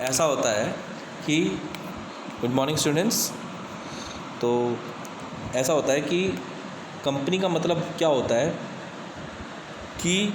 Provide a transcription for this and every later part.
ऐसा होता है कि गुड मॉर्निंग स्टूडेंट्स। तो ऐसा होता है कि कंपनी का मतलब क्या होता है कि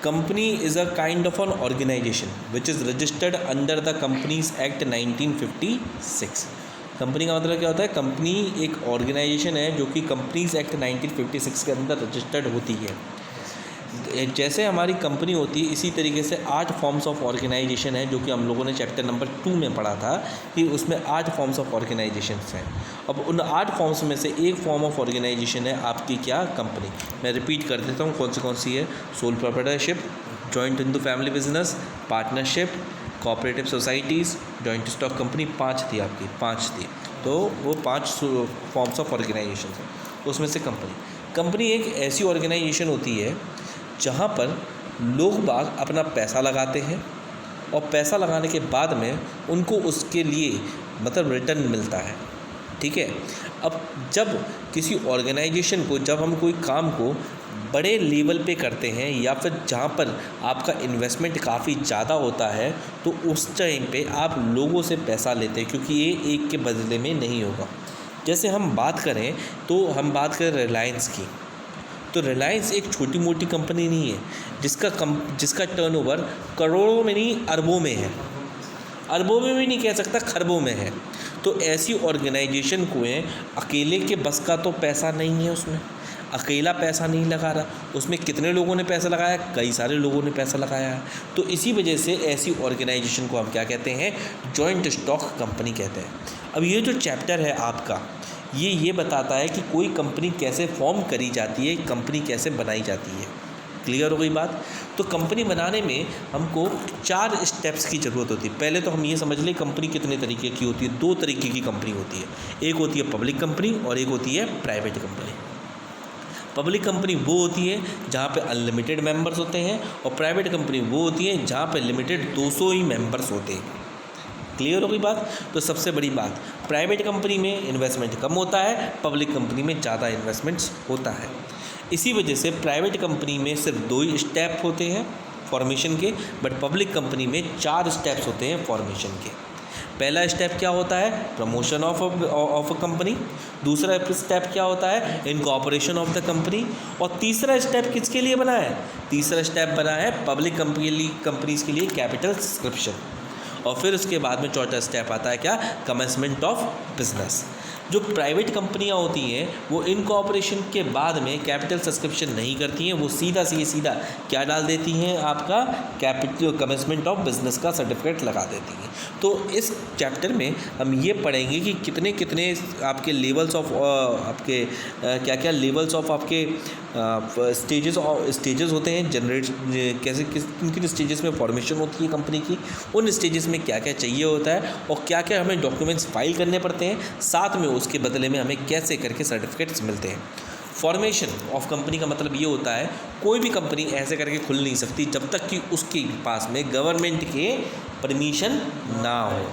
company is a kind of an organisation which is registered under the companies act 1956। Company का मतलब क्या होता है? कंपनी एक ऑर्गेनाइजेशन है जो कि कंपनीज एक्ट 1956 के अंदर रजिस्टर्ड होती है। जैसे हमारी कंपनी होती है इसी तरीके से 8 फॉर्म्स ऑफ ऑर्गेनाइजेशन है, जो कि हम लोगों ने चैप्टर नंबर 2 में पढ़ा था कि उसमें 8 फॉर्म्स ऑफ ऑर्गेनाइजेशंस हैं। अब उन 8 फॉर्म्स में से एक फॉर्म ऑफ ऑर्गेनाइजेशन है आपकी क्या? कंपनी। मैं रिपीट कर देता हूँ कौन सी है। Sole proprietorship, joint Hindu family business, partnership, cooperative societies, joint stock company. 5 थी आपकी, 5 थी। तो वो 5 फॉर्म्स ऑफ ऑर्गेनाइजेशन हैं, उसमें से कंपनी एक ऐसी ऑर्गेनाइजेशन होती है जहाँ पर लोग बाग अपना पैसा लगाते हैं और पैसा लगाने के बाद में उनको उसके लिए मतलब रिटर्न मिलता है। ठीक है। अब जब किसी ऑर्गेनाइजेशन को, जब हम कोई काम को बड़े लेवल पे करते हैं या फिर जहाँ पर आपका इन्वेस्टमेंट काफ़ी ज़्यादा होता है, तो उस टाइम पे आप लोगों से पैसा लेते हैं, क्योंकि ये एक के बदले में नहीं होगा। जैसे हम बात करें तो हम बात करें रिलायंस की, तो रिलायंस एक छोटी मोटी कंपनी नहीं है जिसका टर्नओवर करोड़ों में नहीं अरबों में है। अरबों में भी नहीं कह सकता, खरबों में है। तो ऐसी ऑर्गेनाइजेशन को है, अकेले के बस का तो पैसा नहीं है, उसमें अकेला पैसा नहीं लगा रहा, उसमें कितने लोगों ने पैसा लगाया? कई सारे लोगों ने पैसा लगाया है। तो इसी वजह से ऐसी ऑर्गेनाइजेशन को हम क्या कहते हैं? जॉइंट स्टॉक कंपनी कहते हैं। अब ये जो चैप्टर है आपका, ये बताता है कि कोई कंपनी कैसे फॉर्म करी जाती है, कंपनी कैसे बनाई जाती है। क्लियर हो गई बात? तो कंपनी बनाने में हमको 4 स्टेप्स की ज़रूरत होती है। पहले तो हम ये समझ लें कंपनी कितने तरीके की होती है। 2 तरीके की कंपनी होती है, एक होती है पब्लिक कंपनी और एक होती है प्राइवेट कंपनी। पब्लिक कंपनी वो होती है जहाँ पे अनलिमिटेड मेंबर्स होते हैं, और प्राइवेट कंपनी वो होती है जहाँ पे लिमिटेड 200 ही मेंबर्स होते हैं। क्लियर हो गई बात? तो सबसे बड़ी बात, प्राइवेट कंपनी में इन्वेस्टमेंट कम होता है, पब्लिक कंपनी में ज़्यादा इन्वेस्टमेंट्स होता है। इसी वजह से प्राइवेट कंपनी में सिर्फ 2 ही स्टेप होते हैं फॉर्मेशन के, बट पब्लिक कंपनी में 4 स्टेप्स होते हैं फॉर्मेशन के। पहला स्टेप क्या होता है? Promotion of a company. दूसरा स्टेप क्या होता है? Incorporation of the company. और तीसरा स्टेप किसके लिए बना है? तीसरा स्टेप बना है पब्लिक कंपनीज के लिए कैपिटल सब्सक्रिप्शन। और फिर उसके बाद में चौथा स्टेप आता है क्या? Commencement of business. जो प्राइवेट कंपनियां होती हैं वो इनकॉर्पोरेशन के बाद में कैपिटल सब्सक्रिप्शन नहीं करती हैं, वो सीधा क्या डाल देती हैं? आपका कैपिटल कमेंसमेंट ऑफ बिजनेस का सर्टिफिकेट लगा देती हैं। तो इस चैप्टर में हम ये पढ़ेंगे कि कितने आपके लेवल्स ऑफ आपके क्या लेवल्स ऑफ आपके स्टेजेस होते हैं, जनरेट कैसे किन स्टेजेस में फॉर्मेशन होती है कंपनी की, उन स्टेजेस में क्या क्या चाहिए होता है और क्या क्या हमें डॉक्यूमेंट्स फाइल करने पड़ते हैं, साथ में उसके बदले में हमें कैसे करके सर्टिफिकेट्स मिलते हैं। फॉर्मेशन ऑफ कंपनी का मतलब ये होता है कोई भी कंपनी ऐसे करके खुल नहीं सकती जब तक कि उसके पास में गवर्नमेंट के परमिशन ना हो।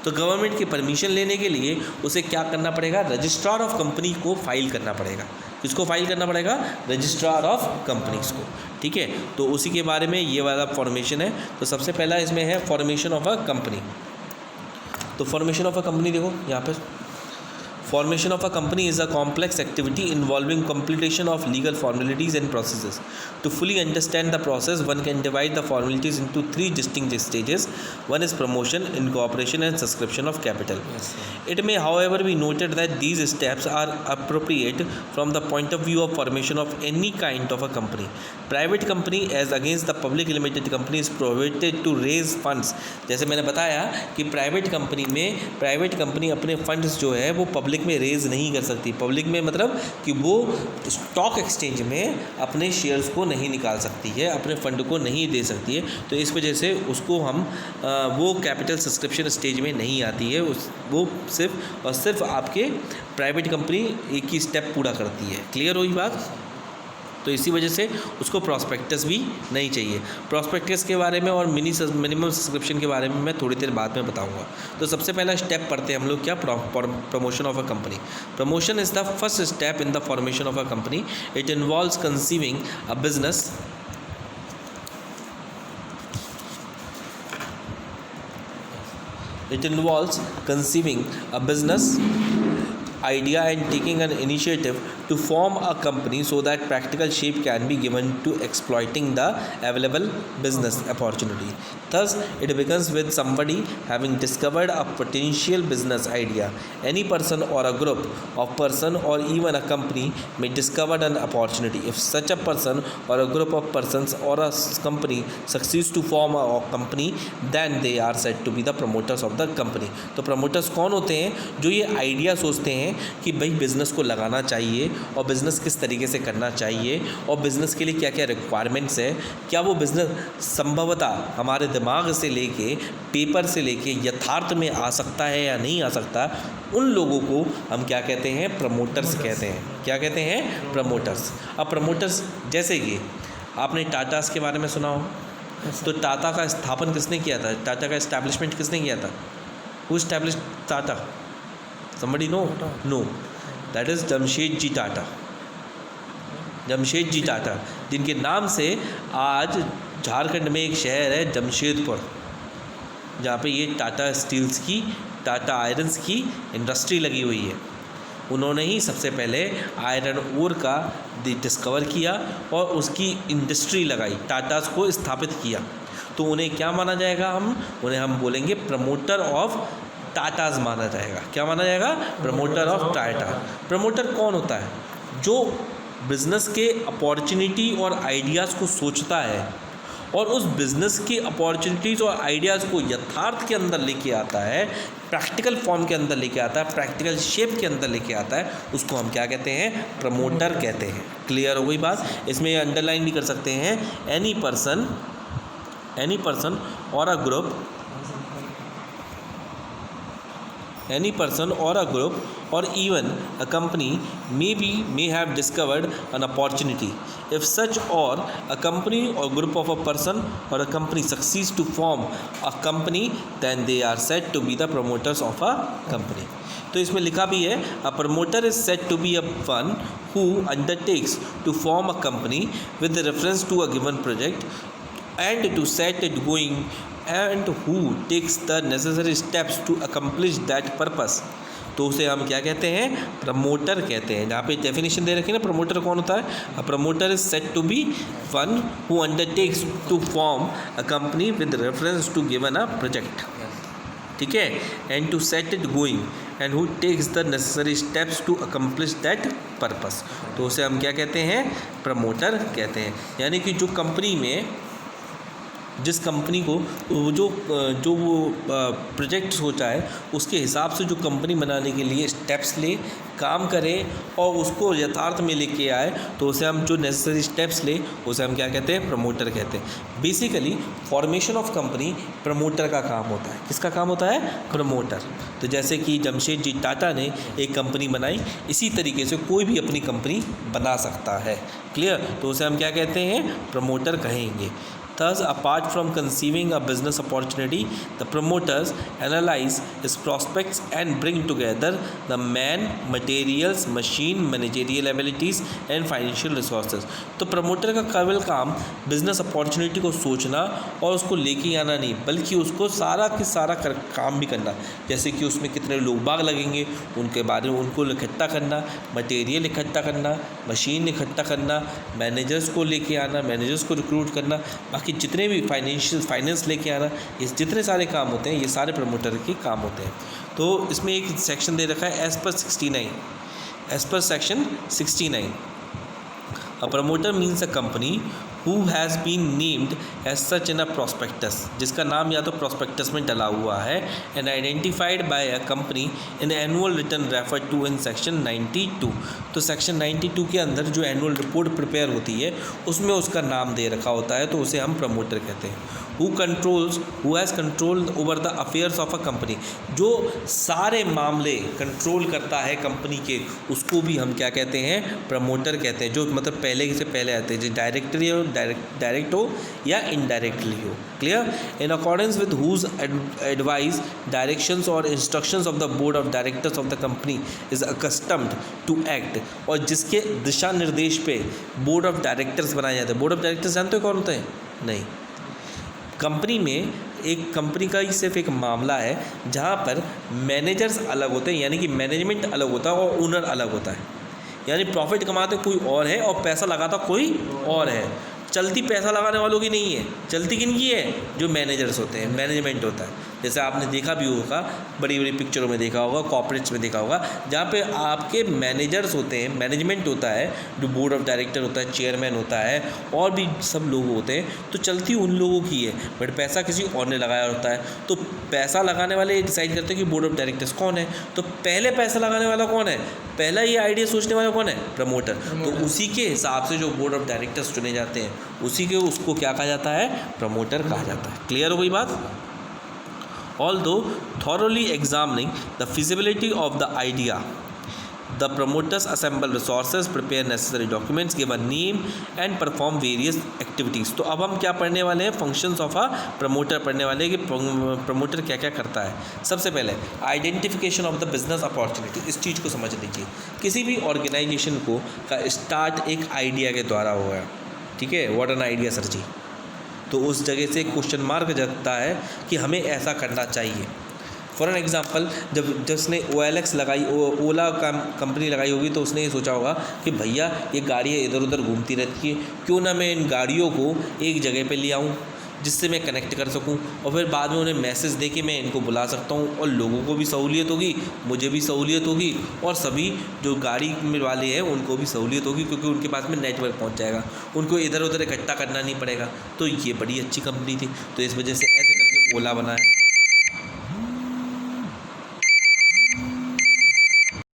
तो गवर्नमेंट की परमिशन लेने के लिए उसे क्या करना पड़ेगा? रजिस्ट्रार ऑफ कंपनी को फाइल करना पड़ेगा। किसको फाइल करना पड़ेगा? रजिस्ट्रार ऑफ कंपनीज को। ठीक है, तो उसी के बारे में ये वाला फॉर्मेशन है। तो सबसे पहला इसमें है फॉर्मेशन ऑफ अ कंपनी। तो फॉर्मेशन ऑफ अ कंपनी देखो यहाँ पर, Formation of a company is a complex activity involving completion of legal formalities and processes. To fully understand the process, one can divide the formalities into 3 distinct stages. One is promotion, incorporation, and subscription of capital. Yes, it may, however, be noted that these steps are appropriate from the point of view of formation of any kind of a company. Private company as against the public limited company is prohibited to raise funds. जैसे मैंने बताया कि private company अपने funds जो है वो public में raise नहीं कर सकती। पब्लिक में मतलब कि वो स्टॉक एक्सचेंज में अपने शेयर्स को नहीं निकाल सकती है, अपने फंड को नहीं दे सकती है। तो इस वजह से उसको हम वो कैपिटल सब्सक्रिप्शन स्टेज में नहीं आती है। वो सिर्फ और सिर्फ आपके प्राइवेट कंपनी एक ही स्टेप पूरा करती है। क्लियर हुई बात? तो इसी वजह से उसको प्रॉस्पेक्टस भी नहीं चाहिए। प्रॉस्पेक्टस के बारे में और मिनिमम सब्सक्रिप्शन के बारे में मैं थोड़ी देर बाद में बताऊंगा। तो सबसे पहला स्टेप पढ़ते हैं हम लोग क्या? Promotion of a company. Promotion is the first step in the formation of a company. It involves conceiving a business It involves conceiving a business idea and taking an initiative to form a company so that practical shape can be given to exploiting the available business opportunity. Thus, it begins with somebody having discovered a potential business idea. Any person or a group of person or even a company may discover an opportunity. If such a person or a group of persons or a company succeeds to form a company, then they are said to be the promoters of the company. तो promoters कौन होते हैं? जो ये idea सोचते हैं कि भाई बिज़नेस को लगाना चाहिए और बिज़नेस किस तरीके से करना चाहिए और बिज़नेस के लिए क्या क्या रिक्वायरमेंट्स है, क्या वो बिज़नेस संभवतः हमारे दिमाग से लेके पेपर से लेके यथार्थ में आ सकता है या नहीं आ सकता, उन लोगों को हम क्या कहते हैं? प्रमोटर्स कहते हैं। क्या कहते हैं? प्रमोटर्स। अब प्रमोटर्स जैसे कि आपने टाटास के बारे में सुना हो, तो टाटा का स्थापन किसने किया था? टाटा का इस्टेब्लिशमेंट किसने किया था? Who established Tata? Somebody know? No. That is Jamshed ji Tata. Jamshed ji Tata, जिनके नाम से आज झारखंड में एक शहर है जमशेदपुर, जहाँ पे ये टाटा स्टील्स की, टाटा आयरन्स की इंडस्ट्री लगी हुई है। उन्होंने ही सबसे पहले आयरन ओर का डिस्कवर किया और उसकी इंडस्ट्री लगाई, टाटास को स्थापित किया। तो उन्हें क्या माना जाएगा? उन्हें हम बोलेंगे प्रमोटर ऑफ टाटाज माना जाएगा। क्या माना जाएगा? Promoter of Tata. प्रमोटर कौन होता है? जो बिज़नेस के अपॉर्चुनिटी और आइडियाज़ को सोचता है और उस बिज़नेस के अपॉर्चुनिटीज़ और आइडियाज़ को यथार्थ के अंदर लेके आता है, प्रैक्टिकल फॉर्म के अंदर लेके आता है, प्रैक्टिकल शेप के अंदर लेके आता है, उसको हम क्या कहते हैं? प्रमोटर कहते हैं। क्लियर हो गई बात? इसमें अंडरलाइन भी कर सकते हैं, एनी पर्सन और a group, any person or a group or even a company may have discovered an opportunity. If such or a company or group of a person or a company succeeds to form a company, then they are said to be the promoters of a company. तो इसमें लिखा भी है, a promoter is said to be a one who undertakes to form a company with reference to a given project and to set it going and who takes the necessary steps to accomplish that purpose. तो उसे हम क्या कहते हैं? Promoter कहते हैं। जहाँ पे डेफिनेशन दे रखी है ना, प्रमोटर कौन होता है? A promoter is said to be one who undertakes to form a company with reference to given a project, ठीक है, and to set it going and who takes the necessary steps to accomplish that purpose. तो उसे हम क्या कहते हैं? Promoter कहते हैं। यानी कि जो कंपनी में, जिस कंपनी को जो वो प्रोजेक्ट सोचा है उसके हिसाब से जो कंपनी बनाने के लिए स्टेप्स ले, काम करे और उसको यथार्थ में लेके आए, तो उसे हम जो नेसेसरी स्टेप्स ले, उसे हम क्या कहते हैं? प्रमोटर कहते हैं। Basically formation of company promoter का काम होता है। किसका काम होता है? प्रमोटर। तो जैसे कि जमशेद जी टाटा ने एक कंपनी बनाई, इसी तरीके से कोई भी अपनी कंपनी बना सकता है। क्लियर? तो उसे हम क्या कहते हैं? प्रमोटर कहेंगे। Thus, apart from conceiving a business opportunity, the promoters analyze its prospects and bring together the man, materials, machine, managerial abilities and financial resources. तो प्रमोटर का केवल काम बिजनेस अपॉर्चुनिटी को सोचना और उसको लेके आना नहीं, बल्कि उसको सारा के सारा काम भी करना। जैसे कि उसमें कितने लोग बाग लगेंगे, उनके बारे में उनको इकट्ठा करना, मटेरियल इकट्ठा करना, मशीन इकट्ठा करना, मैनेजर्स को लेके आना, मैनेजर्स को रिक्रूट करना, बाकी जितने भी फाइनेंस लेके आना, ये जितने सारे काम होते हैं, ये सारे प्रमोटर के काम होते हैं। तो इसमें एक सेक्शन दे रखा है as per section 69, a promoter means a company who has been named as such in a prospectus, जिसका नाम या तो prospectus में डला हुआ है, and identified by a company in annual return referred to in section 92। तो section 92 के अंदर जो एनुअल रिपोर्ट प्रिपेयर होती है उसमें उसका नाम दे रखा होता है, तो उसे हम प्रमोटर कहते हैं। who has control over the affairs of a company, जो सारे मामले कंट्रोल करता है कंपनी के, उसको भी हम क्या कहते हैं? प्रमोटर कहते हैं। जो मतलब पहले से पहले आते हैं, जो डायरेक्ट हो या इनडायरेक्टली हो। Clear? In accordance with whose advice, directions और instructions of the board of directors of the company is accustomed to act, और जिसके दिशा निर्देश पे बोर्ड ऑफ डायरेक्टर्स बनाए जाते हैं। बोर्ड ऑफ डायरेक्टर्स जानते हो कौन होते हैं? नहीं। कंपनी में एक कंपनी का ही सिर्फ एक मामला है जहाँ पर मैनेजर्स अलग होते हैं, यानी कि मैनेजमेंट अलग होता है और ओनर अलग होता है। यानी प्रॉफिट कमाते कोई और है और पैसा लगाता कोई और है। चलती पैसा लगाने वालों की नहीं है, चलती किन की है? जो मैनेजर्स होते हैं, मैनेजमेंट होता है। जैसे आपने देखा भी होगा, बड़ी बड़ी पिक्चरों में देखा होगा, कॉर्पोरेट्स में देखा होगा, जहाँ पे आपके मैनेजर्स होते हैं, मैनेजमेंट होता है, जो बोर्ड ऑफ डायरेक्टर होता है, चेयरमैन होता है और भी सब लोग होते हैं। तो चलती उन लोगों की है, बट पैसा किसी और ने लगाया होता है। तो पैसा लगाने वाले डिसाइड करते हैं कि बोर्ड ऑफ डायरेक्टर्स कौन है। तो पहले पैसा लगाने वाला कौन है? पहला ये आइडिया सोचने वाला कौन है? प्रमोटर। तो उसी के हिसाब से जो बोर्ड ऑफ डायरेक्टर्स चुने जाते हैं, उसी के उसको क्या कहा जाता है? प्रमोटर कहा जाता है। क्लियर हो गई बात? Although thoroughly examining the feasibility of the idea, the promoters assemble resources, prepare necessary documents, give a name and perform various activities। तो अब हम क्या पढ़ने वाले हैं? फंक्शंस ऑफ अ प्रमोटर पढ़ने वाले हैं कि प्रमोटर क्या क्या करता है। सबसे पहले identification of the business opportunity. इस चीज़ को समझ लीजिए, किसी भी ऑर्गेनाइजेशन को का स्टार्ट एक आइडिया के द्वारा हुआ, ठीक है? व्हाट एन आइडिया सर जी। तो उस जगह से क्वेश्चन मार्क जाता है कि हमें ऐसा करना चाहिए। फॉर एन एग्जांपल, जब उसने OLX लगाई, ओला कंपनी लगाई होगी, तो उसने ये सोचा होगा कि भैया ये गाड़ियाँ इधर उधर घूमती रहती हैं, क्यों ना मैं इन गाड़ियों को एक जगह पे ले आऊँ जिससे मैं कनेक्ट कर सकूं और फिर बाद में उन्हें मैसेज दे के मैं इनको बुला सकता हूं और लोगों को भी सहूलियत होगी, मुझे भी सहूलियत होगी और सभी जो गाड़ी में वाले हैं उनको भी सहूलियत होगी, क्योंकि उनके पास में नेटवर्क पहुंच जाएगा, उनको इधर उधर इकट्ठा करना नहीं पड़ेगा। तो ये बड़ी अच्छी कंपनी थी, तो इस वजह से ऐसे करके ओला बनाया।